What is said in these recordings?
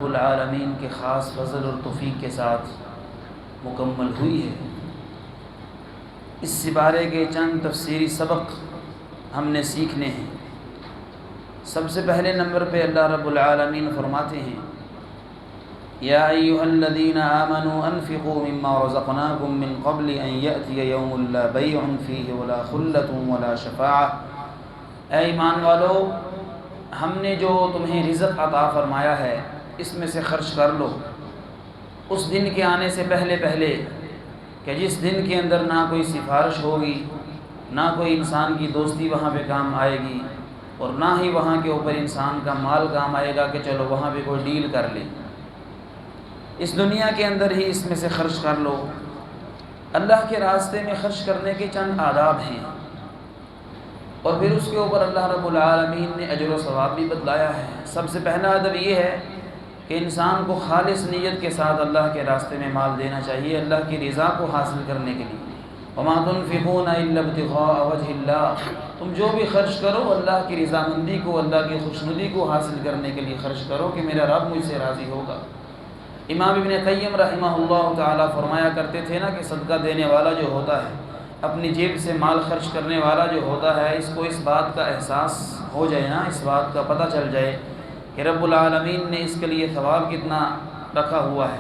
العالمین کے خاص فضل اور توفیق کے ساتھ مکمل ہوئی ہے۔ اس سپارے کے چند تفسیری سبق ہم نے سیکھنے ہیں۔ سب سے پہلے نمبر پہ اللہ رب العالمین فرماتے ہیں یا ایھا الذین آمنوا انفقوا مما رزقناکم من قبل ان یأتی یوم لا بیع فیہ ولا خلۃ ولا شفاعۃ۔ اے ایمان والو، ہم نے جو تمہیں رزق عطا فرمایا ہے اس میں سے خرچ کر لو اس دن کے آنے سے پہلے کہ جس دن کے اندر نہ کوئی سفارش ہوگی، نہ کوئی انسان کی دوستی وہاں پہ کام آئے گی، اور نہ ہی وہاں کے اوپر انسان کا مال کام آئے گا کہ چلو وہاں پہ کوئی ڈیل کر لے۔ اس دنیا کے اندر ہی اس میں سے خرچ کر لو۔ اللہ کے راستے میں خرچ کرنے کے چند آداب ہیں، اور پھر اس کے اوپر اللہ رب العالمین نے اجر و ثواب بھی بتلایا ہے۔ سب سے پہلا ادب یہ ہے کہ انسان کو خالص نیت کے ساتھ اللہ کے راستے میں مال دینا چاہیے، اللہ کی رضا کو حاصل کرنے کے لیے۔ وما تنفقون الا ابتغاء وجه اللہ، تم جو بھی خرچ کرو اللہ کی رضامندی کو، اللہ کی خوشنودی کو حاصل کرنے کے لیے خرچ کرو کہ میرا رب مجھ سے راضی ہوگا۔ امام ابن قیم رحمہ اللہ تعالی فرمایا کرتے تھے نا کہ صدقہ دینے والا جو ہوتا ہے، اپنی جیب سے مال خرچ کرنے والا جو ہوتا ہے، اس کو اس بات کا احساس ہو جائے نا، اس بات کا پتہ چل جائے کہ رب العالمین نے اس کے لیے ثواب کتنا رکھا ہوا ہے،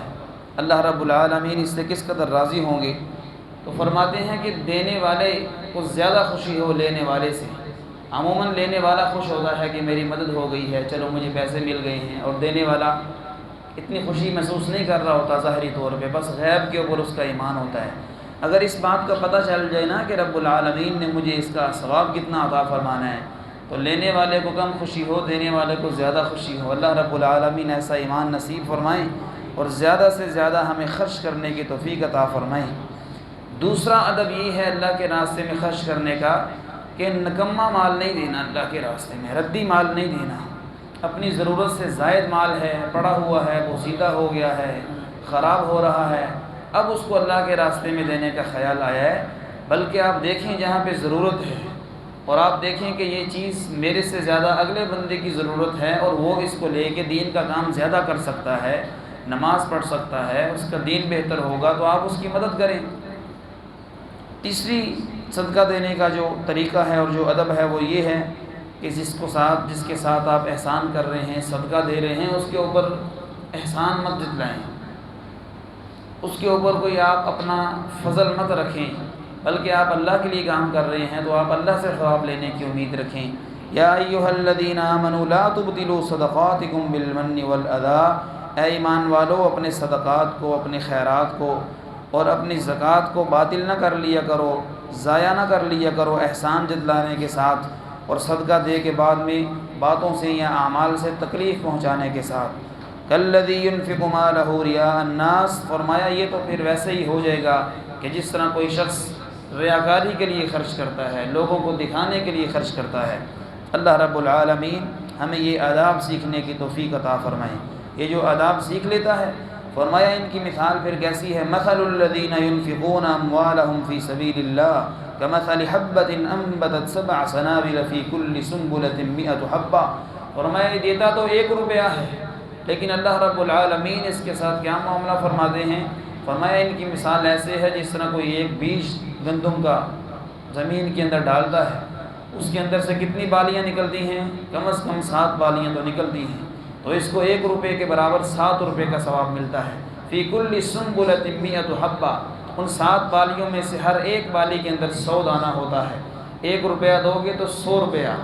اللہ رب العالمین اس سے کس قدر راضی ہوں گے، تو فرماتے ہیں کہ دینے والے کو زیادہ خوشی ہو لینے والے سے۔ عموماً لینے والا خوش ہوتا ہے کہ میری مدد ہو گئی ہے، چلو مجھے پیسے مل گئے ہیں، اور دینے والا اتنی خوشی محسوس نہیں کر رہا ہوتا ظاہری طور پہ، بس غیب کے اوپر اس کا ایمان ہوتا ہے۔ اگر اس بات کا پتہ چل جائے نا کہ رب العالمین نے مجھے اس کا ثواب کتنا عطا فرمانا ہے، تو لینے والے کو کم خوشی ہو، دینے والے کو زیادہ خوشی ہو۔ اللہ رب العالمین ایسا ایمان نصیب فرمائیں اور زیادہ سے زیادہ ہمیں خرچ کرنے کی توفیق عطا فرمائیں۔ دوسرا ادب یہ ہے اللہ کے راستے میں خرچ کرنے کا کہ نکما مال نہیں دینا، اللہ کے راستے میں ردی مال نہیں دینا۔ اپنی ضرورت سے زائد مال ہے، پڑا ہوا ہے، بوسیدہ ہو گیا ہے، خراب ہو رہا ہے، اب اس کو اللہ کے راستے میں دینے کا خیال آیا ہے، بلکہ آپ دیکھیں جہاں پہ ضرورت ہے اور آپ دیکھیں کہ یہ چیز میرے سے زیادہ اگلے بندے کی ضرورت ہے اور وہ اس کو لے کے دین کا کام زیادہ کر سکتا ہے، نماز پڑھ سکتا ہے، اس کا دین بہتر ہوگا، تو آپ اس کی مدد کریں۔ تیسری صدقہ دینے کا جو طریقہ ہے اور جو ادب ہے وہ یہ ہے کہ جس کے ساتھ آپ احسان کر رہے ہیں، صدقہ دے رہے ہیں، اس کے اوپر احسان مت جتلائیں، اس کے اوپر کوئی آپ اپنا فضل مت رکھیں، بلکہ آپ اللہ کے لیے کام کر رہے ہیں تو آپ اللہ سے ثواب لینے کی امید رکھیں۔ یا ایھا الذین آمنوا لا تبطلوا صدقاتکم بالمن والاذی، اے ایمان والو اپنے صدقات کو، اپنے خیرات کو اور اپنی زکوٰۃ کو باطل نہ کر لیا کرو، ضائع نہ کر لیا کرو احسان جتلانے کے ساتھ اور صدقہ دے کے بعد میں باتوں سے یا اعمال سے تکلیف پہنچانے کے ساتھ۔ کالذی ينفق مالہ رئاء الناس، فرمایا یہ تو پھر ویسے ہی ہو جائے گا کہ جس طرح کوئی شخص ریاکاری کے لیے خرچ کرتا ہے، لوگوں کو دکھانے کے لیے خرچ کرتا ہے۔ اللہ رب العالمین ہمیں یہ آداب سیکھنے کی توفیق عطا فرمائیں۔ یہ جو آداب سیکھ لیتا ہے، فرمایا ان کی مثال پھر کیسی ہے، مثل الذین ينفقون اموالهم فی سبیل اللہ کمثل حبۃ انبتت سبع سنابل فی کل سنبلۃ 100 حبۃ، فرمایا یہ دیتا تو 1 روپیہ ہے، لیکن اللہ رب العالمین اس کے ساتھ کیا معاملہ فرماتے ہیں، فرمایا ان کی مثال ایسے ہے جس طرح کوئی ایک بیج گندم کا زمین کے اندر ڈالتا ہے، اس کے اندر سے کتنی بالیاں نکلتی ہیں، کم از کم 7 بالیاں تو نکلتی ہیں، تو اس کو 1 روپے کے برابر 7 روپے کا ثواب ملتا ہے۔ فی کل سنبلۃ 100 حبۃ، ان 7 بالیوں میں سے ہر ایک بالی کے اندر 100 دانہ ہوتا ہے۔ 1 روپیہ دو گے تو 100 روپیہ،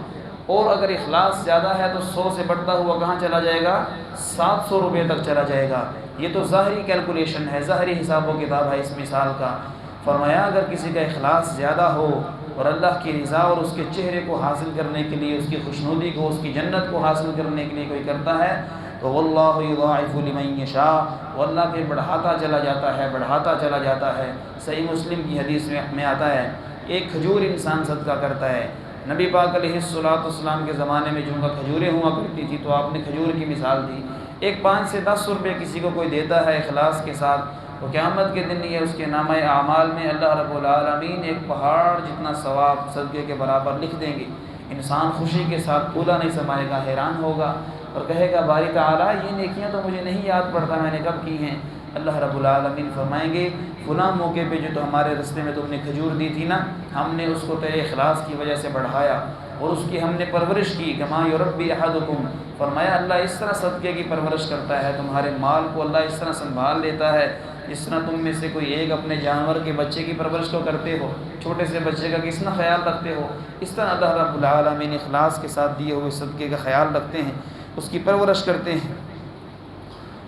اور اگر اخلاص زیادہ ہے تو 100 سے بڑھتا ہوا کہاں چلا جائے گا، 700 روپے تک چلا جائے گا۔ یہ تو ظاہری کیلکولیشن ہے، ظاہری حساب و کتاب ہے اس مثال کا۔ فرمایا اگر کسی کا اخلاص زیادہ ہو اور اللہ کی رضا اور اس کے چہرے کو حاصل کرنے کے لیے، اس کی خوشنودی کو، اس کی جنت کو حاصل کرنے کے لیے کوئی کرتا ہے تو واللہ یضاعف لمن یشاء، واللہ پھر بڑھاتا چلا جاتا ہے، بڑھاتا چلا جاتا ہے۔ صحیح مسلم کی حدیث میں آتا ہے ایک کھجور انسان صدقہ کرتا ہے، نبی پاک علیہ الصلوۃ والسلام کے زمانے میں چونکہ کھجوریں ہوا کرتی تھی تو آپ نے کھجور کی مثال دی۔ ایک 5 سے 10 روپے کسی کو کوئی دیتا ہے اخلاص کے ساتھ تو قیامت کے دن یہ اس کے نامہ اعمال میں اللہ رب العالمین ایک پہاڑ جتنا ثواب صدقے کے برابر لکھ دیں گے۔ انسان خوشی کے ساتھ پھولا نہیں سمائے گا، حیران ہوگا اور کہے گا باری تعالیٰ یہ نیکیاں تو مجھے نہیں یاد پڑتا میں نے کب کی ہیں، اللہ رب العالمین فرمائیں گے فلاں موقع پہ جو تو ہمارے رستے میں تم نے کھجور دی تھی نا، ہم نے اس کو تیرے اخلاص کی وجہ سے بڑھایا اور اس کی ہم نے پرورش کی، کما یربی احدکم، فرمایا اللہ اس طرح صدقے کی پرورش کرتا ہے، تمہارے مال کو اللہ اس طرح سنبھال لیتا ہے جس طرح تم میں سے کوئی ایک اپنے جانور کے بچے کی پرورش کو کرتے ہو، چھوٹے سے بچے کا کس طرح خیال رکھتے ہو، اس طرح اللہ رب العالمین اخلاص کے ساتھ دیے ہوئے صدقے کا خیال رکھتے ہیں، اس کی پرورش کرتے ہیں۔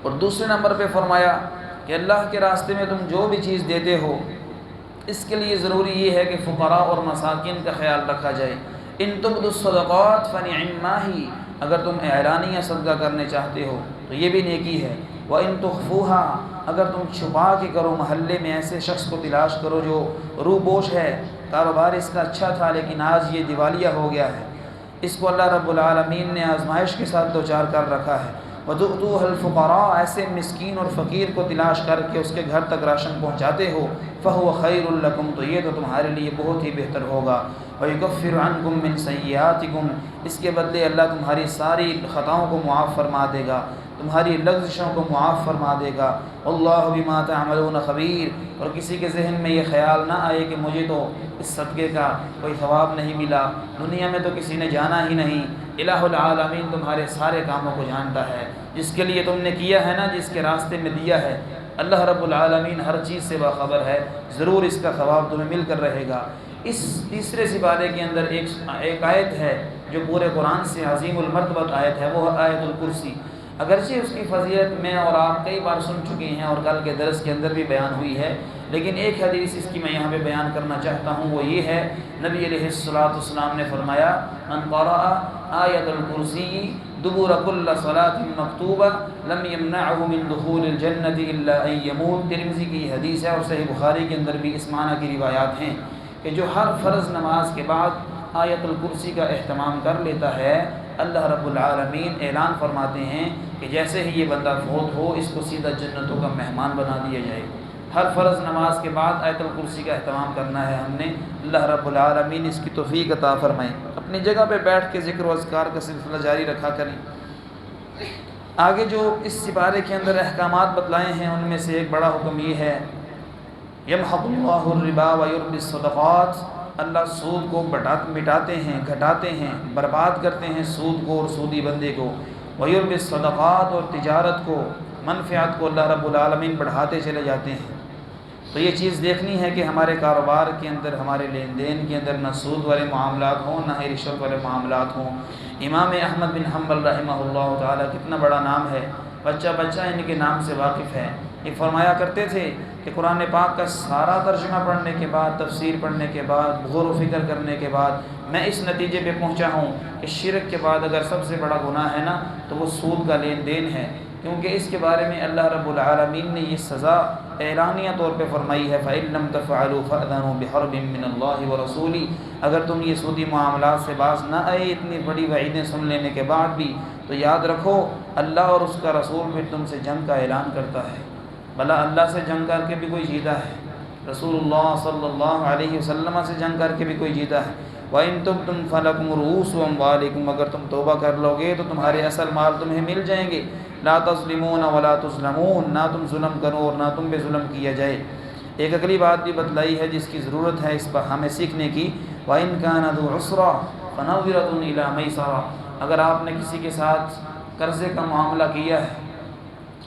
اور دوسرے نمبر پہ فرمایا کہ اللہ کے راستے میں تم جو بھی چیز دیتے ہو اس کے لیے ضروری یہ ہے کہ فقراء اور مساکین کا خیال رکھا جائے۔ ان تبدوا الصدقات فنعما ہی، اگر تم اعلانیہ صدقہ کرنے چاہتے ہو تو یہ بھی نیکی ہے، وَإِن تُخْفُوهَا، اگر تم چھپا کے کرو، محلے میں ایسے شخص کو تلاش کرو جو روبوش ہے، کاروبار اس کا اچھا تھا لیکن آج یہ دیوالیہ ہو گیا ہے، اس کو اللہ رب العالمین نے آزمائش کے ساتھ دوچار کر رکھا ہے، وَتُؤْتُوهَا الْفُقَرَاءَ، ایسے مسکین اور فقیر کو تلاش کر کے اس کے گھر تک راشن پہنچاتے ہو، فَهُوَ خَيْرٌ لَكُمْ، تو یہ تو تمہارے لیے بہت ہی بہتر ہوگا، وَيُكَفِّرُ عَنْكُم مِّن سَيِّئَاتِكُم، اس کے بدلے اللہ تمہاری ساری خطاؤں کو معاف فرما دے گا، تمہاری لغزشوں کو معاف فرما دے گا، اللہ بما تعملون خبیر، اور کسی کے ذہن میں یہ خیال نہ آئے کہ مجھے تو اس صدقے کا کوئی ثواب نہیں ملا، دنیا میں تو کسی نے جانا ہی نہیں، الہ العالمین تمہارے سارے کاموں کو جانتا ہے، جس کے لیے تم نے کیا ہے نا، جس کے راستے میں دیا ہے، اللہ رب العالمین ہر چیز سے باخبر ہے، ضرور اس کا ثواب تمہیں مل کر رہے گا۔ اس تیسرے سپارے کے اندر ایک آیت ہے جو پورے قرآن سے عظیم المرتبہ آیت ہے، وہ آیت الکرسی، اگرچہ اس کی فضیلت میں اور آپ کئی بار سن چکے ہیں اور کل کے درس کے اندر بھی بیان ہوئی ہے، لیکن ایک حدیث اس کی میں یہاں پہ بیان کرنا چاہتا ہوں، وہ یہ ہے، نبی علیہ السلام نے فرمایا من قرأ آیت الکرسی دبر کل صلاۃ مکتوبہ لم یمنعہ من دخول الجنۃ الا ان یموت، ترمذی کی حدیث ہے اور صحیح بخاری کے اندر بھی اس معنی کی روایات ہیں کہ جو ہر فرض نماز کے بعد آیت الکرسی کا اہتمام کر لیتا ہے، اللہ رب العالمین اعلان فرماتے ہیں کہ جیسے ہی یہ بندہ فوت ہو اس کو سیدھا جنتوں کا مہمان بنا دیا جائے۔ ہر فرض نماز کے بعد آیت الکرسی کا اہتمام کرنا ہے ہم نے، اللہ رب العالمین اس کی توفیق عطا فرمائے۔ اپنی جگہ پہ بیٹھ کے ذکر و اذکار کا سلسلہ جاری رکھا کریں۔ آگے جو اس سپارے کے اندر احکامات بتلائے ہیں ان میں سے ایک بڑا حکم یہ ہے، یمحق اللہ الربا ویربی الصدقات، اللہ سود کو مٹاتے ہیں، گھٹاتے ہیں، برباد کرتے ہیں سود کو اور سودی بندے کو، ویربی الصدقات، اور تجارت کو، منفعت کو اللہ رب العالمین بڑھاتے چلے جاتے ہیں۔ تو یہ چیز دیکھنی ہے کہ ہمارے کاروبار کے اندر، ہمارے لین دین کے اندر نہ سود والے معاملات ہوں، نہ ہی رشوت والے معاملات ہوں۔ امام احمد بن حنبل رحمہ اللہ تعالی کتنا بڑا نام ہے، بچہ بچہ ان کے نام سے واقف ہے۔ یہ فرمایا کرتے تھے کہ قرآن پاک کا سارا ترجمہ پڑھنے کے بعد، تفسیر پڑھنے کے بعد، غور و فکر کرنے کے بعد میں اس نتیجے پہ پہنچا ہوں کہ شرک کے بعد اگر سب سے بڑا گناہ ہے نا تو وہ سود کا لین دین ہے، کیونکہ اس کے بارے میں اللہ رب العالمین نے یہ سزا اعلانیہ طور پہ فرمائی ہے، فَإِن لَّمْ تَفْعَلُوا فَأْذَنُوا بِحَرْبٍ مِّنَ اللَّهِ وَرَسُولِهِ، اگر تم یہ سودی معاملات سے باز نہ آئے اتنی بڑی وعیدیں سن لینے کے بعد بھی، تو یاد رکھو اللہ اور اس کا رسول پھر تم سے جنگ کا اعلان کرتا ہے۔ بھلا اللہ سے جنگ کر کے بھی کوئی جیتا ہے؟ رسول اللہ صلی اللہ علیہ وسلم سے جنگ کر کے بھی کوئی جیتا ہے؟ وَإِن تُبْتُمْ فَلَكُمْ رُءُوسُ أَمْوَالِكُمْ، اگر تم توبہ کر لو گے تو تمہارے اصل مال تمہیں مل جائیں گے، لا تظلمون ولا تظلمون، نہ تم ظلم کرو اور نہ تم پہ ظلم کیا جائے۔ ایک اگلی بات بھی بتلائی ہے جس کی ضرورت ہے اس پر ہمیں سیکھنے کی، وَإِن كَانَ ذُو عُسْرَةٍ فَنَظِرَةٌ إِلَىٰ مَيْسَرَةٍ، اگر آپ نے کسی کے ساتھ قرضے کا معاملہ کیا ہے،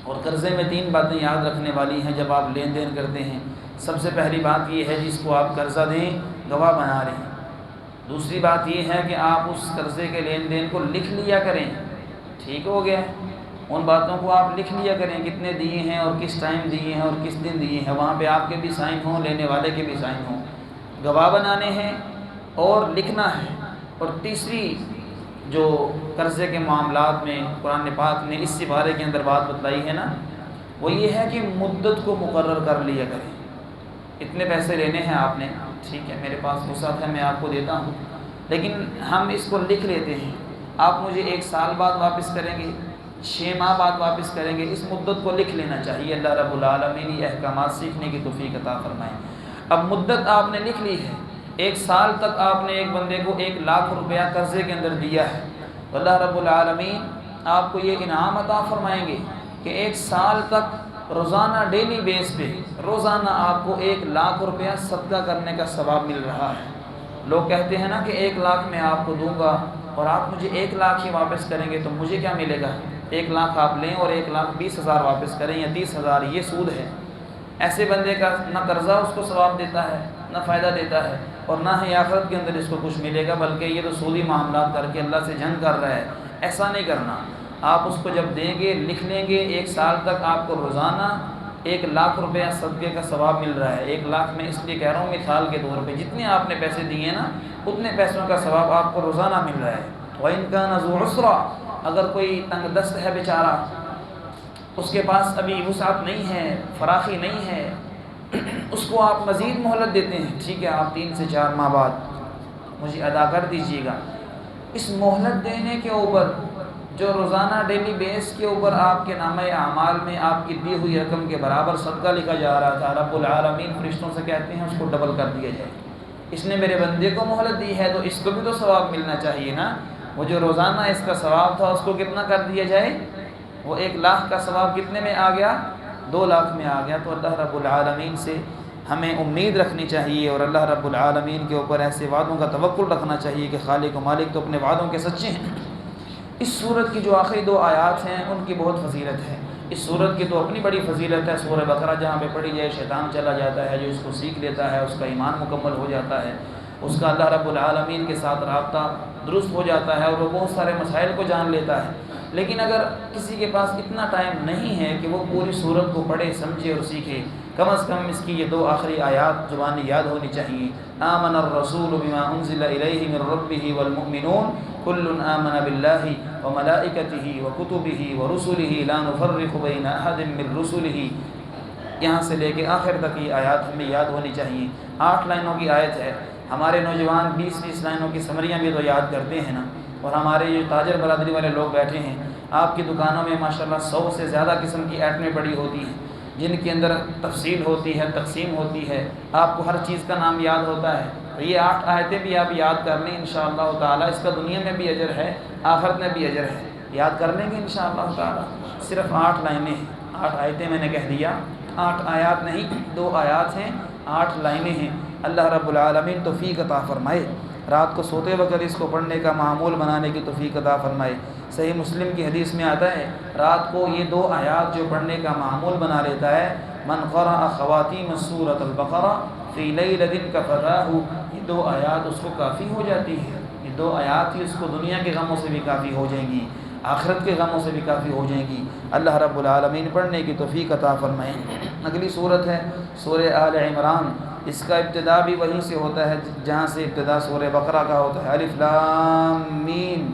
اور قرضے میں 3 باتیں یاد رکھنے والی ہیں جب آپ لین دین کرتے ہیں۔ سب سے پہلی بات یہ ہے جس کو آپ قرضہ دیں گواہ بنا رہے ہیں۔ دوسری بات یہ ہے کہ آپ اس قرضے کے لین دین کو لکھ لیا کریں، ٹھیک ہو گیا، ان باتوں کو آپ لکھ لیا کریں، کتنے دیے ہیں اور کس ٹائم دیے ہیں اور کس دن دیے ہیں، وہاں پہ آپ کے بھی سائن ہوں، لینے والے کے بھی سائن ہوں، گواہ بنانے ہیں اور لکھنا ہے۔ اور تیسری جو قرضے کے معاملات میں قرآن پاک نے اس سپارے کے اندر بات بتلائی ہے نا، وہ یہ ہے کہ مدت کو مقرر کر لیا کریں۔ اتنے پیسے لینے ہیں آپ نے، ٹھیک ہے میرے پاس وسعت ہے میں آپ کو دیتا ہوں، لیکن ہم اس کو لکھ لیتے ہیں، آپ مجھے 1 سال بعد واپس کریں گے، 6 ماہ بعد واپس کریں گے، اس مدت کو لکھ لینا چاہیے۔ اللہ رب العالمین یہ احکامات سیکھنے کی توفیق عطا فرمائے۔ اب مدت آپ نے لکھ لی ہے، 1 سال تک آپ نے ایک بندے کو 1 لاکھ روپیہ قرضے کے اندر دیا ہے، تو اللہ رب العالمین آپ کو یہ انعام عطا فرمائیں گے کہ 1 سال تک روزانہ ڈیلی بیس پہ روزانہ آپ کو 1 لاکھ روپیہ صدقہ کرنے کا ثواب مل رہا ہے۔ لوگ کہتے ہیں نا کہ 1 لاکھ میں آپ کو دوں گا اور آپ مجھے 1 لاکھ ہی واپس کریں گے تو مجھے کیا ملے گا؟ 1 لاکھ آپ لیں اور 1,20,000 واپس کریں یا 30,000، یہ سود ہے۔ ایسے بندے کا نہ قرضہ اس کو ثواب دیتا ہے، نہ فائدہ دیتا ہے، اور نہ ہی آخرت کے اندر اس کو کچھ ملے گا، بلکہ یہ تو سودی معاملات کر کے اللہ سے جنگ کر رہا ہے۔ ایسا نہیں کرنا۔ آپ اس کو جب دیں گے، لکھ لیں گے، 1 سال تک آپ کو روزانہ 1 لاکھ روپیہ صدقے کا ثواب مل رہا ہے۔ 1 لاکھ میں اس لیے کہہ رہا ہوں مثال کے طور پہ، جتنے آپ نے پیسے دیے نا اتنے پیسوں کا ثواب آپ کو روزانہ مل رہا ہے۔ وَإِنْ كَانَ ذُو عُسْرَةٍ، اگر کوئی تنگ دست ہے بیچارہ، اس کے پاس ابھی وسعت نہیں ہے، فراخی نہیں ہے، اس کو آپ مزید مہلت دیتے ہیں، ٹھیک ہے آپ 3 سے 4 ماہ بعد مجھے ادا کر دیجیے گا۔ اس مہلت دینے کے اوپر جو روزانہ ڈیلی بیس کے اوپر آپ کے نامہ اعمال میں آپ کی دی ہوئی رقم کے برابر صدقہ لکھا جا رہا تھا، رب العالمین فرشتوں سے کہتے ہیں اس کو ڈبل کر دیا جائے۔ اس نے میرے بندے کو مہلت دی ہے تو اس کو بھی تو ثواب ملنا چاہیے نا۔ وہ جو روزانہ اس کا ثواب تھا اس کو کتنا کر دیا جائے؟ وہ 1 لاکھ کا ثواب کتنے میں آ گیا؟ 2 لاکھ میں آ گیا۔ تو اللہ رب العالمین سے ہمیں امید رکھنی چاہیے اور اللہ رب العالمین کے اوپر ایسے وعدوں کا توکل رکھنا چاہیے کہ خالق و مالک تو اپنے وعدوں کے سچے ہیں۔ اس سورت کی جو آخری 2 آیات ہیں ان کی بہت فضیلت ہے۔ اس سورت کی تو اپنی بڑی فضیلت ہے۔ سورہ بقرہ جہاں پہ پڑھی جائے شیطان چلا جاتا ہے، جو اس کو سیکھ لیتا ہے اس کا ایمان مکمل ہو جاتا ہے، اس کا اللہ رب العالمین کے ساتھ رابطہ درست ہو جاتا ہے اور وہ بہت سارے مسائل کو جان لیتا ہے۔ لیکن اگر کسی کے پاس اتنا ٹائم نہیں ہے کہ وہ پوری سورت کو پڑھے، سمجھے اور سیکھے، کم از کم اس کی یہ 2 آخری آیات زبانی یاد ہونی چاہیے۔ آمن الرسول بما انزل الیہ من ربہ والمؤمنون کل آمن باللہ وملائکتہ وکتبہ ورسلہ لا نفرق بین احد من رسلہ، یہاں سے لے کے آخر تک یہ آیات ہمیں یاد ہونی چاہیے۔ 8 لائنوں کی آیت ہے۔ ہمارے نوجوان 20 لائنوں کی سمریاں بھی تو یاد کرتے ہیں نا، اور ہمارے یہ تاجر برادری والے لوگ بیٹھے ہیں، آپ کی دکانوں میں ماشاءاللہ 100 سے زیادہ قسم کی آئٹمیں پڑی ہوتی ہیں جن کے اندر تفصیل ہوتی ہے، تقسیم ہوتی ہے، آپ کو ہر چیز کا نام یاد ہوتا ہے۔ تو یہ 8 آیتیں بھی آپ یاد کر لیں انشاءاللہ تعالی، اس کا دنیا میں بھی اجر ہے، آخرت میں بھی اجر ہے۔ یاد کر لیں گے انشاءاللہ تعالی۔ صرف 8 لائنیں ہیں، 8 آیتیں میں نے کہہ دیا، 8 آیات نہیں، 2 آیات ہیں، 8 لائنیں ہیں۔ اللہ رب العالمین توفیق عطا فرمائے، رات کو سوتے وقت اس کو پڑھنے کا معمول بنانے کی توفیق عطا فرمائے۔ صحیح مسلم کی حدیث میں آتا ہے رات کو یہ 2 آیات جو پڑھنے کا معمول بنا لیتا ہے، من قرأ خواتیم سورۃ البقرہ فی لیلۃ کفتاہ، یہ 2 آیات اس کو کافی ہو جاتی ہے۔ یہ 2 آیات ہی اس کو دنیا کے غموں سے بھی کافی ہو جائیں گی، آخرت کے غموں سے بھی کافی ہو جائیں گی۔ اللہ رب العالمین پڑھنے کی توفیق عطا فرمائے۔ اگلی صورت ہے سورہ آل عمران، اس کا ابتدا بھی وہیں سے ہوتا ہے جہاں سے ابتدا سورہ بقرہ کا ہوتا ہے۔ الف لام میم،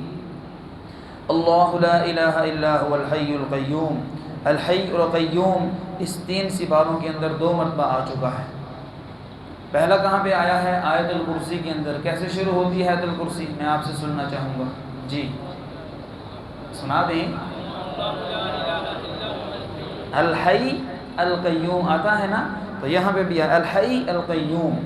اللہ لا الہ الا هو الحی القیوم، الحی القیوم اس 3 سپاروں کے اندر 2 مرتبہ آ چکا ہے۔ پہلا کہاں پہ آیا ہے؟ آیت الکرسی کے اندر۔ کیسے شروع ہوتی ہے آیت الکرسی؟ میں آپ سے سننا چاہوں گا، جی سنا دیں۔ الحی القیوم آتا ہے نا، تو یہاں پہ بھی ہے الحی القیوم۔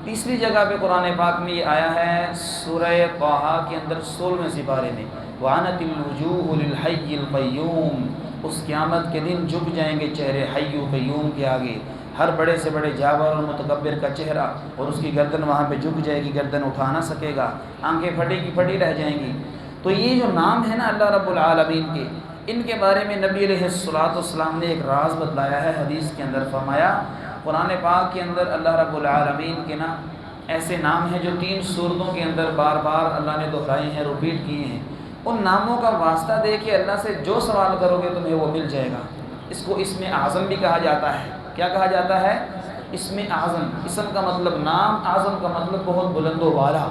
تیسری جگہ پہ قرآن پاک میں یہ آیا ہے سورہ طٰہٰ کے اندر 16ویں سپارے میں، وعنت الوجوہ للحی القیوم، اس قیامت کے دن جھک جائیں گے چہرے حی و قیوم کے آگے، ہر بڑے سے بڑے جابر اور متکبر کا چہرہ، اور اس کی گردن وہاں پہ جھک جائے گی، گردن اٹھا نہ سکے گا، آنکھیں پھٹی کی پھٹی رہ جائیں گی۔ تو یہ جو نام ہے نا اللہ رب العالمین کے، ان کے بارے میں نبی علیہ السلام نے ایک راز بتلایا ہے حدیث کے اندر۔ فرمایا قرآن پاک کے اندر اللہ رب العالمین کے نا ایسے نام ہیں جو 3 سورتوں کے اندر بار بار اللہ نے دہرائے ہیں، ریپیٹ کیے ہیں۔ ان ناموں کا واسطہ دے کے اللہ سے جو سوال کرو گے تمہیں وہ مل جائے گا۔ اس کو اسم اعظم بھی کہا جاتا ہے۔ کیا کہا جاتا ہے؟ اسم اعظم۔ اسم کا مطلب نام، اعظم کا مطلب بہت بلند و بالا۔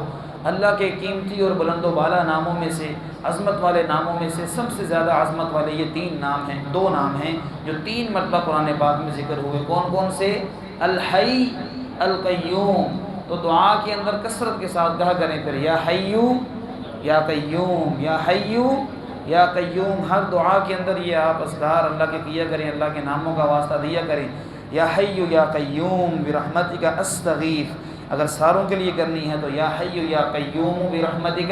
اللہ کے قیمتی اور بلند و بالا ناموں میں سے، عظمت والے ناموں میں سے سب سے زیادہ عظمت والے یہ 3 نام ہیں، 2 نام ہیں جو 3 مرتبہ قرآن پاک میں ذکر ہوئے۔ کون کون سے؟ الحی القیوم۔ تو دعا کے اندر کثرت کے ساتھ کہا کریں پھر یا حیو یا قیوم، یا حیو یا قیوم۔ ہر دعا کے اندر یہ آپ اذکار اللہ کے کیا کریں، اللہ کے ناموں کا واسطہ دیا کریں۔ یا حیو یا قیوم برحمتک استغیث، اگر ساروں کے لیے کرنی ہے تو یا حیو یا قیوم برحمتک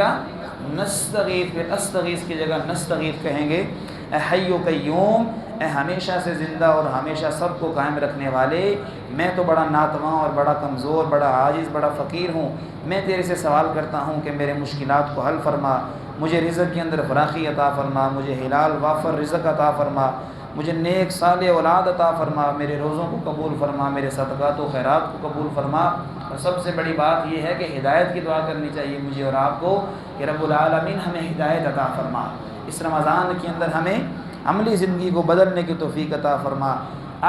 نستغیث، پھر استغیث کی جگہ نستغیث کہیں گے۔ اے حی و قیوم، اے ہمیشہ سے زندہ اور ہمیشہ سب کو قائم رکھنے والے، میں تو بڑا ناتواں اور بڑا کمزور، بڑا عاجز، بڑا فقیر ہوں، میں تیرے سے سوال کرتا ہوں کہ میرے مشکلات کو حل فرما، مجھے رزق کے اندر فراخی عطا فرما، مجھے حلال وافر رزق عطا فرما، مجھے نیک صالح اولاد عطا فرما، میرے روزوں کو قبول فرما، میرے صدقات و خیرات کو قبول فرما۔ اور سب سے بڑی بات یہ ہے کہ ہدایت کی دعا کرنی چاہیے مجھے اور آپ کو کہ رب العالمین ہمیں ہدایت عطا فرما، اس رمضان کے اندر ہمیں عملی زندگی کو بدلنے کی توفیق عطا فرما۔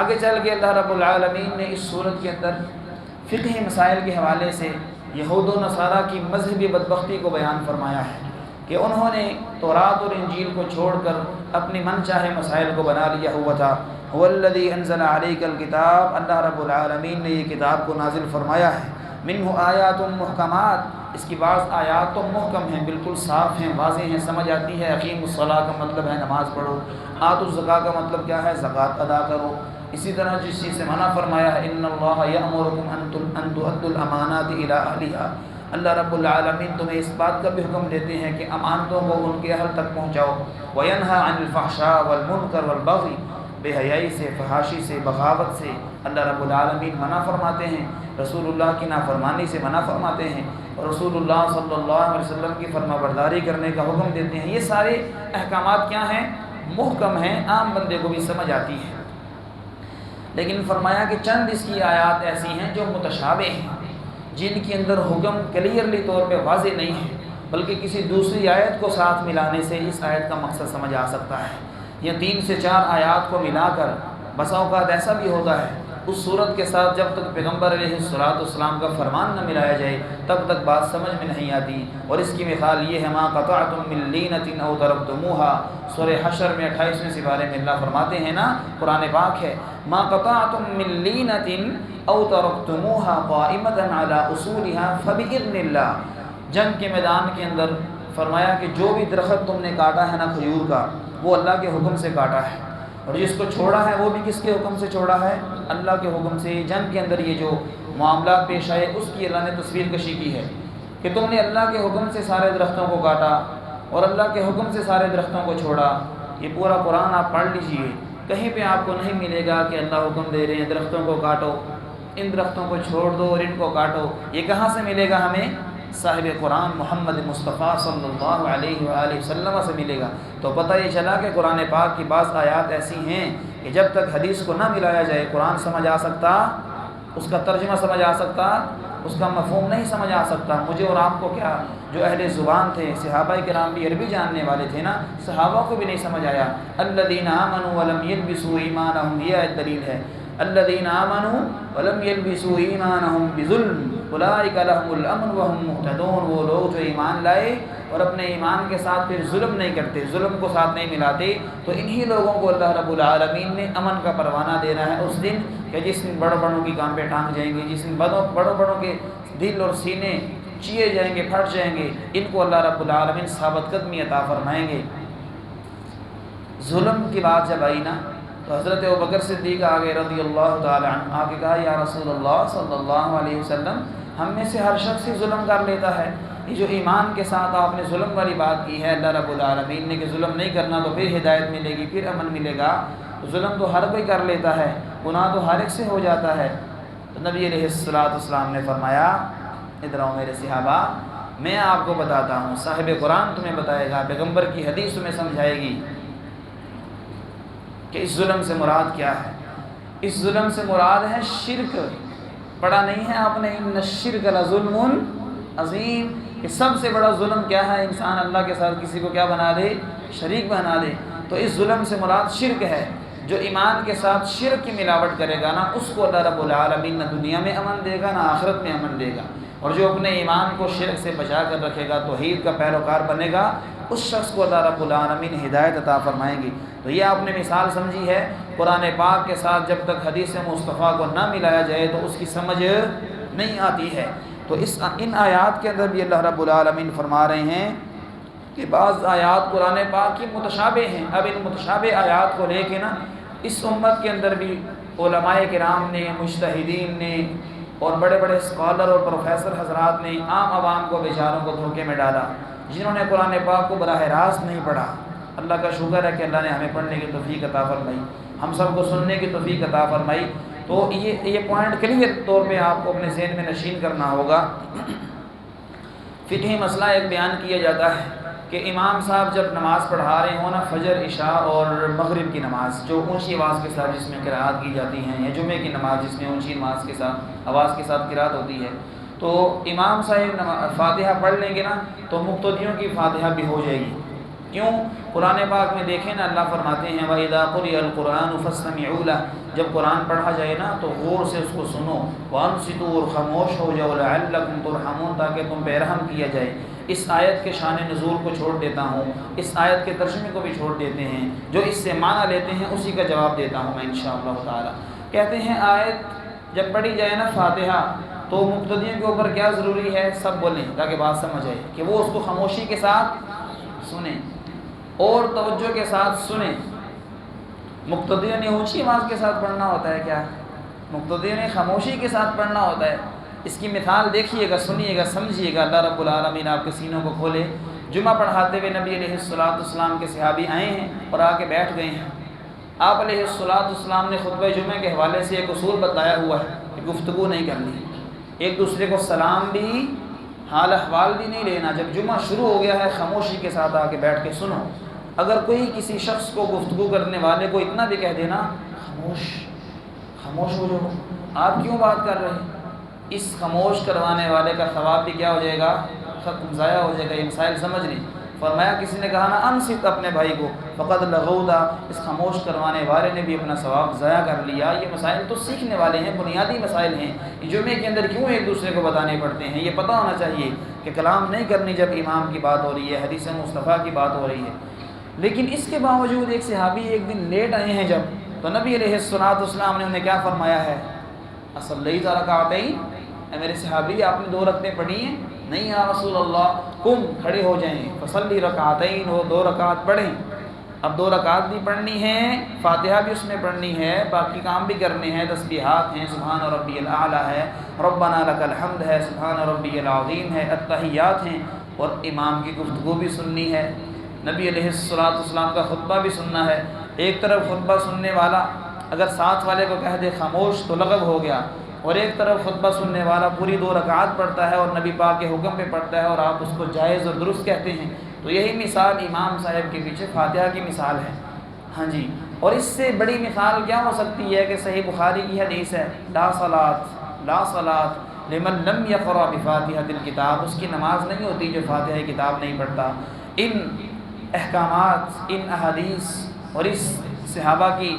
آگے چل کے اللہ رب العالمین نے اس صورت کے اندر فقہی مسائل کے حوالے سے یہود و نصارہ کی مذہبی بدبختی کو بیان فرمایا ہے کہ انہوں نے تورات اور انجیل کو چھوڑ کر اپنی من چاہے مسائل کو بنا لیا ہوا تھا۔ هو الذی انزل علیک الکتاب، اللہ رب العالمین نے یہ کتاب کو نازل فرمایا ہے۔ منہ آیات محکمات، اس کی بعض آیات تو محکم ہیں، بالکل صاف ہیں، واضح ہیں، سمجھ آتی ہے۔ اقیم الصلاۃ کا مطلب ہے نماز پڑھو، آتوا الزکاۃ کا مطلب کیا ہے؟ زکوٰۃ ادا کرو۔ اسی طرح جس چیز سے منع فرمایا ہے ان اللہ یأمرکم ان تؤدوا الامانات الی اہلھا، اللہ رب العالمین تمہیں اس بات کا بھی حکم دیتے ہیں کہ امانتوں کو ان کے اہل تک پہنچاؤ۔ وینہی عن الفحشاء والمنکر والبغی، بے حیائی سے، فحاشی سے، بغاوت سے اللہ رب العالمین منع فرماتے ہیں، رسول اللہ کی نافرمانی سے منع فرماتے ہیں، اور رسول اللہ صلی اللہ علیہ وسلم کی فرما برداری کرنے کا حکم دیتے ہیں۔ یہ سارے احکامات کیا ہیں؟ محکم ہیں، عام بندے کو بھی سمجھ آتی ہے۔ لیکن فرمایا کہ چند اس کی آیات ایسی ہیں جو متشابہ ہیں، جن کے اندر حکم کلیئرلی طور پہ واضح نہیں ہے، بلکہ کسی دوسری آیت کو ساتھ ملانے سے اس آیت کا مقصد سمجھ آ سکتا ہے۔ یا 3 سے 4 آیات کو ملا کر بسا اوقات ایسا بھی ہوتا ہے اس صورت کے ساتھ جب تک پیغمبر علیہ السلام کا فرمان نہ ملایا جائے تب تک بات سمجھ میں نہیں آتی۔ اور اس کی مثال یہ ہے ما قطعتم من لینۃ او ترکتموها، سورہ حشر میں 28ویں سپارے میں اللہ فرماتے ہیں نا، قرآن پاک ہے، ما قطعتم من لینۃ او ترکتموها قائمۃ علی اصولها فباذن اللہ، جنگ کے میدان کے اندر فرمایا کہ جو بھی درخت تم نے کاٹا ہے نا کھجور کا، وہ اللہ کے حکم سے کاٹا ہے، اور جس کو چھوڑا ہے وہ بھی کس کے حکم سے چھوڑا ہے؟ اللہ کے حکم سے۔ جنگ کے اندر یہ جو معاملات پیش آئے اس کی اللہ نے تصویر کشی کی ہے کہ تم نے اللہ کے حکم سے سارے درختوں کو کاٹا اور اللہ کے حکم سے سارے درختوں کو چھوڑا۔ یہ پورا قرآن آپ پڑھ لیجئے، کہیں پہ آپ کو نہیں ملے گا کہ اللہ حکم دے رہے ہیں درختوں کو کاٹو، ان درختوں کو چھوڑ دو اور ان کو کاٹو۔ یہ کہاں سے ملے گا ہمیں؟ صاحب قرآن محمد مصطفیٰ صلی اللہ علیہ وآلہ وسلم سے ملے گا۔ تو پتہ یہ چلا کہ قرآن پاک کی بعض آیات ایسی ہیں کہ جب تک حدیث کو نہ ملایا جائے قرآن سمجھ آ سکتا، اس کا ترجمہ سمجھ آ سکتا، اس کا مفہوم نہیں سمجھ آ سکتا۔ مجھے اور آپ کو کیا، جو اہل زبان تھے، صحابہ کرام بھی عربی جاننے والے تھے نا، صحابہ کو بھی نہیں سمجھ آیا۔ الذین آمنوا ولم یلبسوا ایمانہم، یہ آیت دلیل ہے، الذین آمنوا ولم یلبسوا ایمانہم بظلم اولئک لہم الامن وہم مہتدون، وہ لوگ جو ایمان لائے اور اپنے ایمان کے ساتھ پھر ظلم نہیں کرتے، ظلم کو ساتھ نہیں ملاتے، تو انہی لوگوں کو اللہ رب العالمین نے امن کا پروانہ دینا ہے اس دن کہ جس دن بڑوں بڑوں کی کانپیں ٹانگ جائیں گے، جس دن بڑوں بڑوں کے دل اور سینے چیے جائیں گے، پھٹ جائیں گے، ان کو اللہ رب العالمین ثابت قدمی عطا فرمائیں گے۔ ظلم کی بات جب آئی نا تو حضرت ابوبکر صدیق آگے رضی اللہ تعالی عنہ آگے کہا یا رسول اللہ صلی اللہ علیہ وسلم، ہم میں سے ہر شخص ہی ظلم کر لیتا ہے، یہ جو ایمان کے ساتھ آپ نے ظلم والی بات کی ہے اللہ رب العالمین نے کہ ظلم نہیں کرنا تو پھر ہدایت ملے گی، پھر امن ملے گا، ظلم تو ہر کوئی کر لیتا ہے، گناہ تو ہر ایک سے ہو جاتا ہے۔ تو نبی علیہ السلام نے فرمایا ادھر آؤ میرے صحابہ، میں آپ کو بتاتا ہوں، صاحب قرآن تمہیں بتائے گا، پیغمبر کی حدیث تمہیں سمجھائے گی کہ اس ظلم سے مراد کیا ہے۔ اس ظلم سے مراد ہے شرک۔ پڑھا نہیں ہے آپ نے ان الشرک لظلم عظیم، کہ سب سے بڑا ظلم کیا ہے؟ انسان اللہ کے ساتھ کسی کو کیا بنا دے؟ شریک بنا دے۔ تو اس ظلم سے مراد شرک ہے۔ جو ایمان کے ساتھ شرک کی ملاوٹ کرے گا نا اس کو اللہ رب العالمین نہ دنیا میں امن دے گا نہ آخرت میں امن دے گا، اور جو اپنے ایمان کو شرک سے بچا کر رکھے گا، توحید کا پیروکار بنے گا، اس شخص کو اللہ رب العالمین ہدایت عطا فرمائیں گی۔ تو یہ آپ نے مثال سمجھی ہے، قرآن پاک کے ساتھ جب تک حدیث مصطفیٰ کو نہ ملایا جائے تو اس کی سمجھ نہیں آتی ہے۔ تو ان آیات کے اندر بھی اللہ رب العالمین فرما رہے ہیں کہ بعض آیات قرآن پاک کی متشابہ ہیں۔ اب ان متشابہ آیات کو لے کے نا اس امت کے اندر بھی علماء کرام نے، مجتہدین نے اور بڑے بڑے اسکالر اور پروفیسر حضرات نے عام عوام کو بیچاروں کو دھوکے میں ڈالا، جنہوں نے قرآن پاک کو براہ راست نہیں پڑھا، اللہ کا شکر ہے کہ اللہ نے ہمیں پڑھنے کی توفیق عطا فرمائی، ہم سب کو سننے کی توفیق عطا فرمائی۔ تو یہ پوائنٹ کلیئر طور پہ آپ کو اپنے ذہن میں نشین کرنا ہوگا۔ فقہی مسئلہ ایک بیان کیا جاتا ہے کہ امام صاحب جب نماز پڑھا رہے ہوں نا، فجر، عشاء اور مغرب کی نماز جو اونچی آواز کے ساتھ جس میں قراءت کی جاتی ہیں، یا جمعے کی نماز جس میں اونچی آواز کے ساتھ قراءت ہوتی ہے، تو امام صاحب فاتحہ پڑھ لیں گے نا تو مقتدیوں کی فاتحہ بھی ہو جائے گی۔ کیوں؟ قرآن پاک میں دیکھیں نا، اللہ فرماتے ہیں وَإِذَا قُرِئَ الْقُرْآنُ فَاسْتَمِعُوا لَهُ، جب قرآن پڑھا جائے نا تو غور سے اس کو سنو، وَأَنصِتُوا، اور خاموش ہو جاؤ، لَعَلَّكُمْ تُرْحَمُونَ، تاکہ تم پہ رحم کیا جائے۔ اس آیت کے شان نزول کو چھوڑ دیتا ہوں، اس آیت کے ترجمے کو بھی چھوڑ دیتے ہیں، جو اس سے معنی لیتے ہیں اسی کا جواب دیتا ہوں میں انشاءاللہ تعالی۔ کہتے ہیں آیت جب پڑھی جائے نا فاتحہ تو مقتدیوں کے اوپر کیا ضروری ہے؟ سب بولیں تاکہ بات سمجھ آئے، کہ وہ اس کو خاموشی کے ساتھ سنیں اور توجہ کے ساتھ سنیں۔ مقتدیوں نے اونچی آواز کے ساتھ پڑھنا ہوتا ہے کیا؟ مقتدیوں نے خاموشی کے ساتھ پڑھنا ہوتا ہے۔ اس کی مثال دیکھیے گا، سنیے گا، سمجھیے گا، اللہ رب العالمین آپ کے سینوں کو کھولے۔ جمعہ پڑھاتے ہوئے نبی علیہ السلام کے صحابی آئے ہیں اور آ کے بیٹھ گئے ہیں۔ آپ علیہ السلام نے خطبہ جمعہ کے حوالے سے ایک اصول بتایا ہوا ہے کہ گفتگو نہیں کرنی، ایک دوسرے کو سلام بھی، حال احوال بھی نہیں لینا۔ جب جمعہ شروع ہو گیا ہے خاموشی کے ساتھ آ کے بیٹھ کے سنو۔ اگر کوئی کسی شخص کو، گفتگو کرنے والے کو اتنا بھی کہہ دینا خاموش ہو جاؤ، آپ کیوں بات کر رہے ہیں، اس خاموش کروانے والے کا ثواب بھی کیا ہو جائے گا؟ ختم، ضائع ہو جائے گا۔ یہ مسائل سمجھ لیں۔ فرمایا کسی نے کہا نا انصت اپنے بھائی کو، فقد لغوتا، اس خاموش کروانے والے نے بھی اپنا ثواب ضائع کر لیا۔ یہ مسائل تو سیکھنے والے ہیں، بنیادی مسائل ہیں۔ جمعے کے اندر کیوں ایک دوسرے کو بتانے پڑتے ہیں؟ یہ پتہ ہونا چاہیے کہ کلام نہیں کرنی جب امام کی بات ہو رہی ہے، حدیث مصطفیٰ کی بات ہو رہی ہے۔ لیکن اس کے باوجود ایک صحابی ایک دن لیٹ آئے ہیں جب، تو نبی علیہ السلام نے انہیں کیا فرمایا ہے؟ اصلیت رکعتین، اے میرے صحابی آپ نے 2 رکعتیں پڑھی ہیں؟ نہیں یا رسول اللہ، قم، کھڑے ہو جائیں، فصلی رکعتین، وہ 2 رکعت پڑھیں۔ اب 2 رکعت بھی پڑھنی ہے، فاتحہ بھی اس میں پڑھنی ہے، باقی کام بھی کرنے ہیں، تسبیحات ہیں، سبحان ربی الاعلیٰ ہے، ربنا لک الحمد ہے، سبحان ربی العظیم ہے، التحیات ہیں، اور امام کی گفتگو بھی سننی ہے، نبی علیہ السلام کا خطبہ بھی سننا ہے۔ ایک طرف خطبہ سننے والا اگر ساتھ والے کو کہہ دے خاموش تو لغو ہو گیا، اور ایک طرف خطبہ سننے والا پوری 2 رکعات پڑھتا ہے اور نبی پاک کے حکم پہ پڑھتا ہے اور آپ اس کو جائز اور درست کہتے ہیں، تو یہی مثال امام صاحب کے پیچھے فاتحہ کی مثال ہے۔ ہاں جی، اور اس سے بڑی مثال کیا ہو سکتی ہے کہ صحیح بخاری کی حدیث ہے، لا صلاۃ لمن لم یقرأ بفاتحۃ الکتاب، اس کی نماز نہیں ہوتی جو فاتحہ کتاب نہیں پڑھتا۔ ان احکامات، ان احادیث اور اس صحابہ کی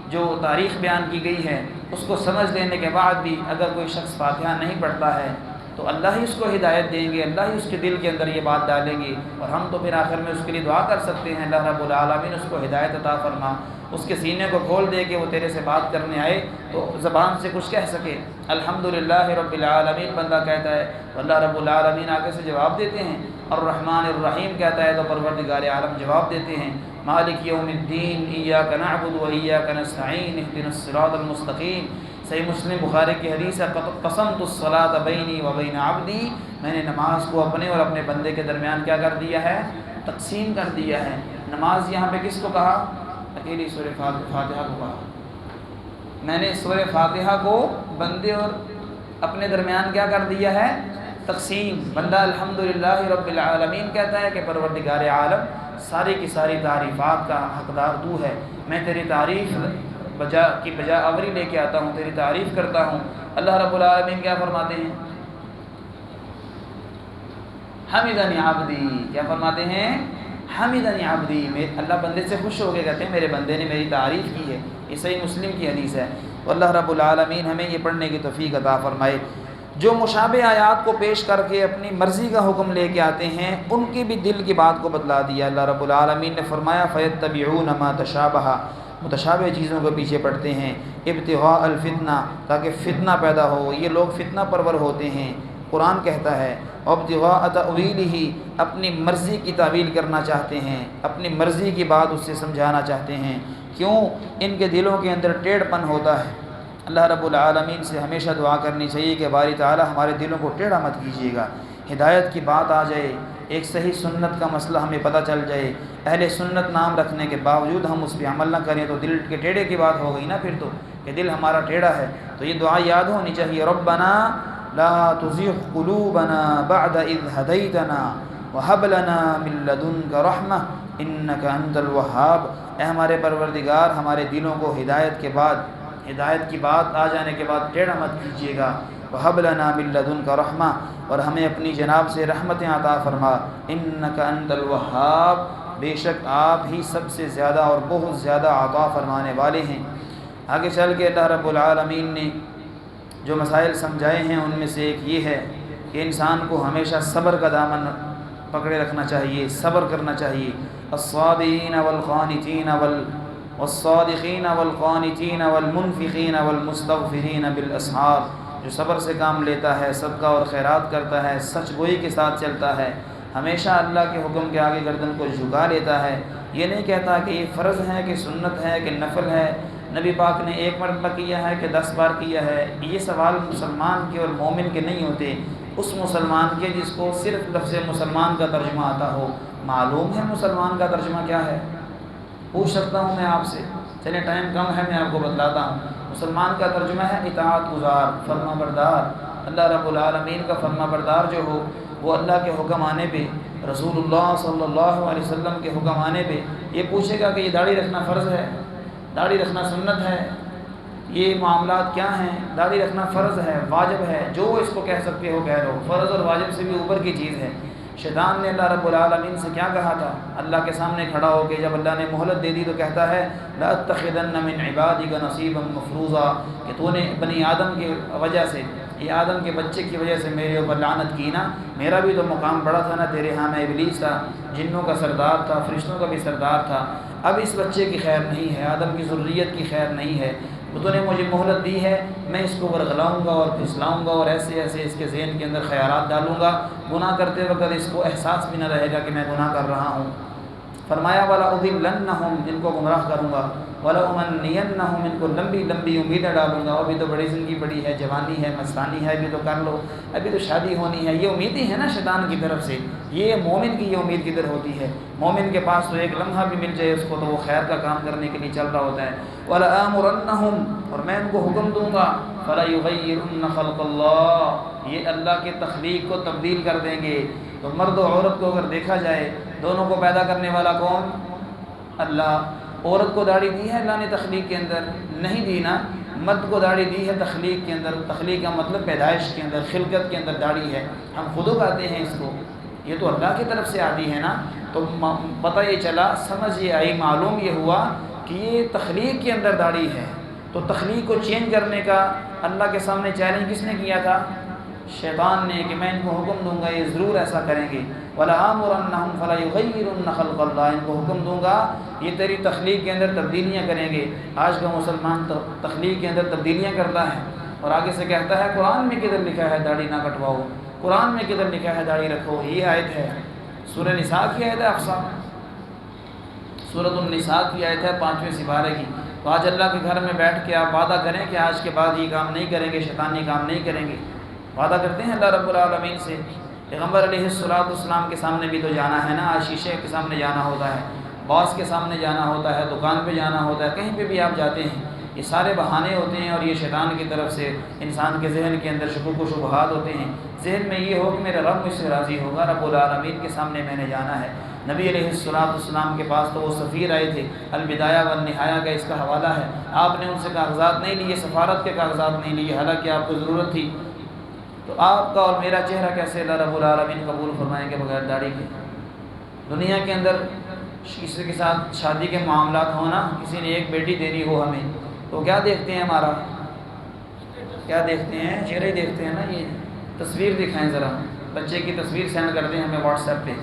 جو تاریخ بیان کی گئی ہے اس کو سمجھ لینے کے بعد بھی اگر کوئی شخص فاتحہ نہیں پڑھتا ہے تو اللہ ہی اس کو ہدایت دیں گے، اللہ ہی اس کے دل کے اندر یہ بات ڈالیں گے، اور ہم تو پھر آخر میں اس کے لیے دعا کر سکتے ہیں، اللہ رب العالمین اس کو ہدایت عطا فرما، اس کے سینے کو کھول دے کہ وہ تیرے سے بات کرنے آئے تو زبان سے کچھ کہہ سکے۔ الحمدللہ رب العالمین بندہ کہتا ہے تو اللہ رب العالمین آگے سے جواب دیتے ہیں، الرحمن الرحیم کہتا ہے تو پروردگار عالم جواب دیتے ہیں، مالک یوم الدین ایاک نعبد و ایاک نستعین اہدنا الصراط المستقیم۔ صحیح مسلم بخاری کی حدیث ہے، قسمت الصلاۃ بینی و بین عبدی، میں نے نماز کو اپنے اور اپنے بندے کے درمیان کیا کر دیا ہے؟ تقسیم کر دیا ہے۔ نماز یہاں پہ کس کو کہا؟ اکیلی سورہ فاتحہ کو کہا۔ میں نے سورہ فاتحہ کو بندے اور اپنے درمیان کیا کر دیا ہے؟ تقسیم۔ بندہ الحمدللہ رب العالمین کہتا ہے کہ پروردگار عالم ساری کی ساری تعریفات کا حقدار تو ہے، میں تیری تعریف بجا آوری لے کے آتا ہوں، تیری تعریف کرتا ہوں۔ اللہ رب العالمین کیا فرماتے ہیں؟ حمدنی عبدی، کیا فرماتے ہیں؟ حمدنی عبدی، اللہ بندے سے خوش ہو کے کہتے ہیں میرے بندے نے میری تعریف کی ہے۔ یہ صحیح مسلم کی حدیث ہے۔ تو اللہ رب العالمین ہمیں یہ پڑھنے کی توفیق عطا فرمائے۔ جو مشابہ آیات کو پیش کر کے اپنی مرضی کا حکم لے کے آتے ہیں ان کی بھی دل کی بات کو بتلا دیا۔ اللہ رب العالمین نے فرمایا فَيَتَّبِعُونَ مَا تَشَابَهَ، متشابہ چیزوں کو پیچھے پڑتے ہیں، ابتغاء الفتنہ، تاکہ فتنہ پیدا ہو، یہ لوگ فتنہ پرور ہوتے ہیں۔ قرآن کہتا ہے ابتغاء تأویلہ، اپنی مرضی کی تعویل کرنا چاہتے ہیں، اپنی مرضی کی بات اس سے سمجھانا چاہتے ہیں۔ کیوں؟ ان کے دلوں کے اندر ٹیڑھ پن ہوتا ہے۔ اللہ رب العالمین سے ہمیشہ دعا کرنی چاہیے کہ باری تعالی ہمارے دلوں کو ٹیڑھا مت کیجیے گا، ہدایت کی بات آ جائے، ایک صحیح سنت کا مسئلہ ہمیں پتہ چل جائے، اہل سنت نام رکھنے کے باوجود ہم اس پہ عمل نہ کریں تو دل کے ٹیڑھے کی بات ہو گئی نا پھر تو، کہ دل ہمارا ٹیڑھا ہے۔ تو یہ دعا یاد ہونی چاہیے، ربنا لا تزغ قلوبنا بعد اذ ہدیتنا وہب لنا من لدنک رحمہ انک انت الوہاب۔ اے ہمارے پروردگار، ہمارے دلوں کو ہدایت کی بات آ جانے کے بعد ٹیڑھا مت کیجیے گا۔ وہب لنا من لدنک رحمہ، اور ہمیں اپنی جناب سے رحمتیں عطا فرما۔ انک انت الوہاب، بے شک آپ ہی سب سے زیادہ اور بہت زیادہ عطا فرمانے والے ہیں۔ آگے چل کے اللہ رب العالمین نے جو مسائل سمجھائے ہیں ان میں سے ایک یہ ہے کہ انسان کو ہمیشہ صبر کا دامن پکڑے رکھنا چاہیے، صبر کرنا چاہیے۔ الصابرین والقانتین والصادقین والقانتین والمنفقین والمستغفرین بالاسحار، جو صبر سے کام لیتا ہے، صدقہ اور خیرات کرتا ہے، سچ گوئی کے ساتھ چلتا ہے، ہمیشہ اللہ کے حکم کے آگے گردن کو جھکا لیتا ہے، یہ نہیں کہتا کہ یہ فرض ہے کہ سنت ہے کہ نفل ہے، نبی پاک نے 1 مرتبہ کیا ہے کہ 10 بار کیا ہے۔ یہ سوال مسلمان کے اور مومن کے نہیں ہوتے، اس مسلمان کے جس کو صرف لفظ مسلمان کا ترجمہ آتا ہو۔ معلوم ہے مسلمان کا ترجمہ کیا ہے؟ پوچھ سکتا ہوں میں آپ سے، چلیں ٹائم کم ہے، میں آپ کو بتلاتا ہوں۔ مسلمان کا ترجمہ ہے اطاعت گزار، فرما بردار۔ اللہ رب العالمین کا فرما بردار جو ہو، وہ اللہ کے حکم آنے پہ، رسول اللہ صلی اللہ علیہ وسلم کے حکم آنے پہ یہ پوچھے گا کہ یہ داڑھی رکھنا فرض ہے، داڑھی رکھنا سنت ہے، یہ معاملات کیا ہیں؟ داڑھی رکھنا فرض ہے، واجب ہے، جو اس کو کہہ سکتے ہو کہہ لو، فرض اور واجب سے بھی اوپر کی چیز ہے۔ شیطان نے اللہ رب العالمین سے کیا کہا تھا؟ اللہ کے سامنے کھڑا ہو کے جب اللہ نے مہلت دے دی تو کہتا ہے لَأَتَّخِذَنَّ مِنْ عِبَادِكَ نَصِيبًا مَفْرُوضًا، کہ تو نے بنی آدم کی وجہ سے، یہ آدم کے بچے کی وجہ سے میرے اوپر لعنت کی نا، میرا بھی تو مقام بڑا تھا نا تیرے ہاں، میں ابلیس تھا، جنوں کا سردار تھا، فرشتوں کا بھی سردار تھا، اب اس بچے کی خیر نہیں ہے، آدم کی ذریت کی خیر نہیں ہے، تو نے مجھے مہلت دی ہے، میں اس کو ورغلاؤں گا اور پھسلاؤں گا اور ایسے ایسے اس کے ذہن کے اندر خیالات ڈالوں گا، گناہ کرتے وقت اس کو احساس بھی نہ رہے گا کہ میں گناہ کر رہا ہوں۔ فرمایا وَلَأُضِلَّنَّهُمْ، جن کو گمراہ کروں گا، وَلَأُمَنِّيَنَّهُمْ، ان کو لمبی لمبی امیدیں ڈالوں گا، ابھی تو بڑی زندگی بڑی ہے، جوانی ہے، مستانی ہے، ابھی تو کر لو، ابھی تو شادی ہونی ہے، یہ امیدیں ہیں نا شیطان کی طرف سے، یہ مومن کی یہ امید کدھر ہوتی ہے؟ مومن کے پاس تو ایک لمحہ بھی مل جائے اس کو تو وہ خیر کا کام کرنے کے لیے چل رہا ہوتا ہے۔ وَلَآمُرَنَّهُمْ، اور میں ان کو حکم دوں گا، فَلَيُغَيِّرُنَّ خَلْقَ اللَّهِ، یہ اللہ کے تخلیق کو تبدیل کر دیں گے۔ تو مرد و عورت کو اگر دیکھا جائے، دونوں کو پیدا کرنے والا کون؟ اللہ۔ عورت کو داڑھی دی ہے اللہ نے تخلیق کے اندر؟ نہیں دی نا۔ مرد کو داڑھی دی ہے تخلیق کے اندر، تخلیق کا مطلب پیدائش کے اندر، خلقت کے اندر داڑھی ہے، ہم خود اگاتے ہیں اس کو، یہ تو اللہ کی طرف سے آتی ہے نا۔ تو پتہ یہ چلا، سمجھ یہ آئی، معلوم یہ ہوا کہ یہ تخلیق کے اندر داڑھی ہے، تو تخلیق کو چینج کرنے کا اللہ کے سامنے چیلنج کس نے کیا تھا؟ شیطان نے، کہ میں ان کو حکم دوں گا یہ ضرور ایسا کریں گے۔ وَلَآمُرَنَّهُمْ فَلَيُغَيِّرُنَّ خَلْقَ اللَّهِ، ان کو حکم دوں گا یہ تیری تخلیق کے اندر تبدیلیاں کریں گے۔ آج کا مسلمان تخلیق کے اندر تبدیلیاں کرتا ہے اور آگے سے کہتا ہے قرآن میں کدھر لکھا ہے داڑھی نہ کٹواؤ، قرآن میں کدھر لکھا ہے داڑھی رکھو؟ یہ آیت ہے سورہ نساء کی آیت ہے، افسا سورۃ النساء کی آیت ہے 5ویں سپارے کی۔ تو آج اللہ کے گھر میں بیٹھ کے آپ وعدہ کریں کہ آج کے بعد یہ کام نہیں کریں گے، شیطانی کام نہیں کریں گے، وعدہ کرتے ہیں اللہ رب العالمین سے۔ پیغمبر علیہ السلام کے سامنے بھی تو جانا ہے نا، آج شیشے کے سامنے جانا ہوتا ہے، باس کے سامنے جانا ہوتا ہے، دکان پہ جانا ہوتا ہے، کہیں پہ بھی آپ جاتے ہیں، یہ سارے بہانے ہوتے ہیں اور یہ شیطان کی طرف سے انسان کے ذہن کے اندر شکوک و شبہات ہوتے ہیں۔ ذہن میں یہ ہو کہ میرا رب مجھ سے راضی ہوگا، رب العالمین کے سامنے میں نے جانا ہے۔ نبی علیہ السلام کے پاس تو وہ سفیر آئے تھے، البدایہ والنہایہ کا اس کا حوالہ ہے، آپ نے ان سے کاغذات نہیں لیے، سفارت کے کاغذات نہیں لیے، حالانکہ آپ کو ضرورت تھی۔ تو آپ کا اور میرا چہرہ کیسے اللہ رب العالمین قبول فرمائیں گے بغیر داڑھی کے؟ دنیا کے اندر کسی کے ساتھ شادی کے معاملات ہونا، کسی نے ایک بیٹی دینی ہو ہمیں، تو کیا دیکھتے ہیں؟ ہمارا کیا دیکھتے ہیں؟ چہرہ ہی دیکھتے ہیں نا۔ یہ تصویر دکھائیں ذرا، بچے کی تصویر سینڈ کر دیں ہمیں واٹس ایپ پہ،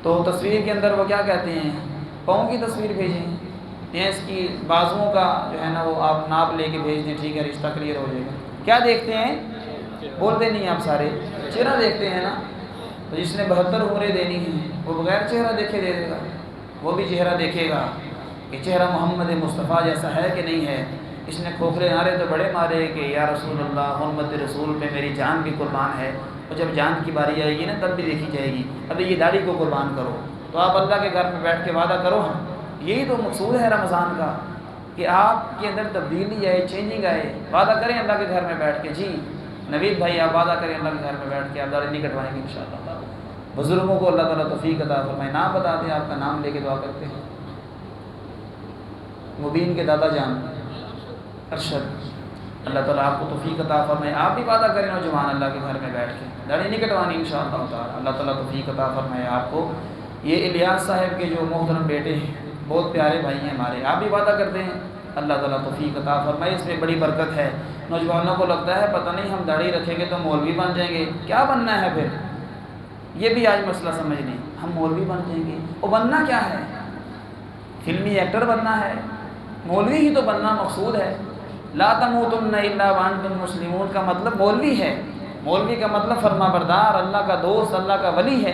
تو تصویر کے اندر وہ کیا کہتے ہیں؟ پاؤں کی تصویر بھیجیں، بھینس کی بازوؤں کا جو ہے نا وہ آپ ناپ لے کے بھیج دیں، ٹھیک ہے رشتہ کلیئر ہو جائے گا۔ کیا دیکھتے ہیں؟ بولتے نہیں آپ سارے، چہرہ دیکھتے ہیں نا۔ تو جس نے 72 عمریں دینی ہیں وہ بغیر چہرہ دیکھے دے دے گا، وہ بھی چہرہ دیکھے گا کہ چہرہ محمد مصطفیٰ جیسا ہے کہ نہیں ہے۔ اس نے کھوکھرے نعرے تو بڑے مارے کہ یا رسول اللہ، حرمت رسول پہ میری جان بھی قربان ہے، اور جب جان کی باری آئے گی نا تب بھی دیکھی جائے گی، ابھی یہ داڑھی کو قربان کرو، تو آپ اللہ کے گھر میں بیٹھ کے وعدہ کرو ہاں، یہی تو مقصود ہے رمضان کا، کہ آپ کے اندر تبدیلی آئے، چینجنگ آئے۔ وعدہ کریں اللہ کے گھر میں بیٹھ کے، جی نوید بھائی آپ وعدہ کریں اللہ کے گھر میں بیٹھ کے آپ داڑھی نہیں کٹوائیں گے انشاءاللہ۔ بزرگوں کو اللہ تعالیٰ توفیق عطا فرمائے، نام بتا دیں، آپ کا نام لے کے دعا کرتے ہیں۔ مبین کے دادا جان ارشد، اللہ تعالیٰ آپ کو توفیق عطا فرمائے۔ آپ بھی وعدہ کریں نوجوان اللہ کے گھر میں بیٹھ کے داڑھی نہیں کٹوانی انشاءاللہ تعالیٰ، اللہ تعالیٰ توفیق عطا فرمائے آپ کو۔ یہ الیاس صاحب کے جو محترم بیٹے ہیں، بہت پیارے بھائی ہیں ہمارے، آپ بھی وعدہ کرتے ہیں، اللہ تعالیٰ توفیق عطا فرمائے، اس میں بڑی برکت ہے۔ نوجوانوں کو لگتا ہے پتہ نہیں ہم داڑھی رکھیں گے تو مولوی بن جائیں گے، کیا بننا ہے پھر؟ یہ بھی آج مسئلہ سمجھ لیں، ہم مولوی بن جائیں گے، وہ بننا کیا ہے؟ فلمی ایکٹر بننا ہے؟ مولوی ہی تو بننا مقصود ہے۔ لا تموتن الا وانتم مسلمون کا مطلب مولوی ہے، مولوی کا مطلب فرما بردار، اللہ کا دوست، اللہ کا ولی ہے۔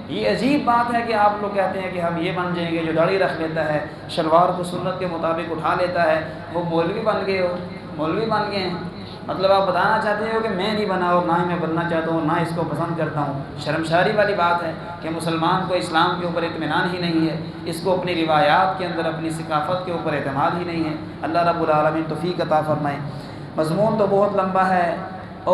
یہ عجیب بات ہے کہ آپ لوگ کہتے ہیں کہ ہم یہ بن جائیں گے، جو داڑھی رکھ لیتا ہے، شلوار کو سنت کے مطابق اٹھا لیتا ہے، وہ مولوی بن گئے ہو، مولوی بن گئے ہیں۔ مطلب آپ بتانا چاہتے ہو کہ میں نہیں بنا اور نہ ہی میں بننا چاہتا ہوں، نہ اس کو پسند کرتا ہوں۔ شرمشاری والی بات ہے کہ مسلمان کو اسلام کے اوپر اطمینان ہی نہیں ہے، اس کو اپنی روایات کے اندر، اپنی ثقافت کے اوپر اعتماد ہی نہیں ہے۔ اللہ رب العالمین توفیق عطا فرمائے۔ مضمون تو بہت لمبا ہے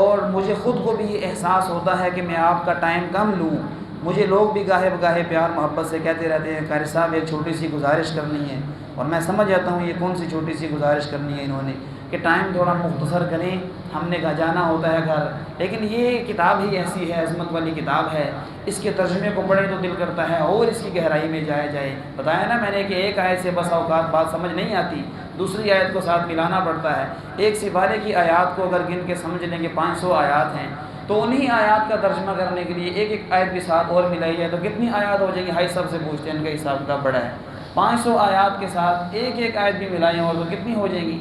اور مجھے خود کو بھی یہ احساس ہوتا ہے کہ میں آپ کا ٹائم کم لوں۔ مجھے لوگ بھی گاہے بگاہے پیار محبت سے کہتے رہتے ہیں قاری صاحب ایک چھوٹی سی گزارش کرنی ہے، اور میں سمجھ جاتا ہوں یہ کون سی چھوٹی سی گزارش کرنی ہے انہوں نے، کہ ٹائم تھوڑا مختصر کریں، ہم نے کہا جانا ہوتا ہے گھر۔ لیکن یہ کتاب ہی ایسی ہے، عظمت والی کتاب ہے، اس کے ترجمے کو پڑھیں تو دل کرتا ہے اور اس کی گہرائی میں جایا جائے۔ بتایا نا میں نے کہ ایک آیت سے بس اوقات بات سمجھ نہیں آتی، دوسری آیت کو ساتھ ملانا پڑتا ہے۔ ایک سپارے کی آیات کو اگر گن کے سمجھ لیں گے 500 آیات ہیں، تو انہی آیات کا ترجمہ کرنے کے لیے ایک ایک آیت بھی ساتھ اور ملائی جائے تو کتنی آیات ہو جائیں گی؟ ہائی سب سے پوچھتے ہیں، ان کا حساب کتاب بڑا ہے۔ 500 آیات کے ساتھ ایک ایک آیت بھی ملائیں اور تو کتنی ہو جائیں گی؟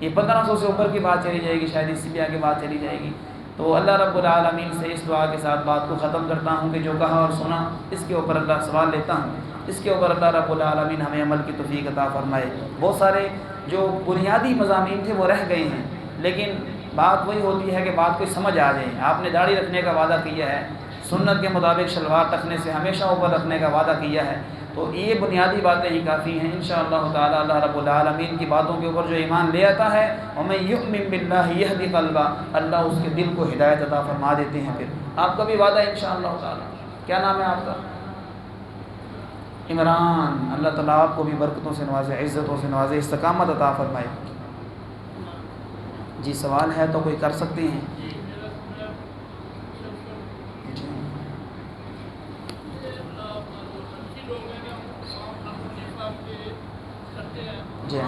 یہ 1500 سے اوپر کی بات چلی جائے گی، شاید اس سے بھی آگے بات چلی جائے گی۔ تو اللہ رب العالمین سے اس دعا کے ساتھ بات کو ختم کرتا ہوں کہ جو کہا اور سنا اس کے اوپر اللہ سوال لیتا ہوں، اس کے اوپر اللہ رب العالمین ہمیں عمل کی توفیق عطا فرمائے۔ بہت سارے جو بنیادی مضامین تھے وہ رہ گئے ہیں، لیکن بات وہی ہوتی ہے کہ بات کوئی سمجھ آ جائے۔ آپ نے داڑھی رکھنے کا وعدہ کیا ہے، سنت کے مطابق شلوار ٹکنے سے ہمیشہ اوپر رکھنے کا وعدہ کیا ہے، تو یہ بنیادی باتیں ہی کافی ہیں۔ انشاءاللہ تعالی اللہ رب العالمین کی باتوں کے اوپر جو ایمان لے آتا ہے، وَمَن يُؤْمِن بِاللَّهِ يَهْدِ قَلْبَهُ، اللہ اس کے دل کو ہدایت عطا فرما دیتے ہیں۔ پھر آپ کا بھی وعدہ ہے انشاءاللہ تعالی۔ کیا نام ہے آپ کا؟ عمران۔ اللہ تعالیٰ آپ کو بھی برکتوں سے نوازے، عزتوں سے نوازے، استقامت عطا فرمائے۔ جی سوال ہے تو کوئی کر سکتے ہیں؟ جی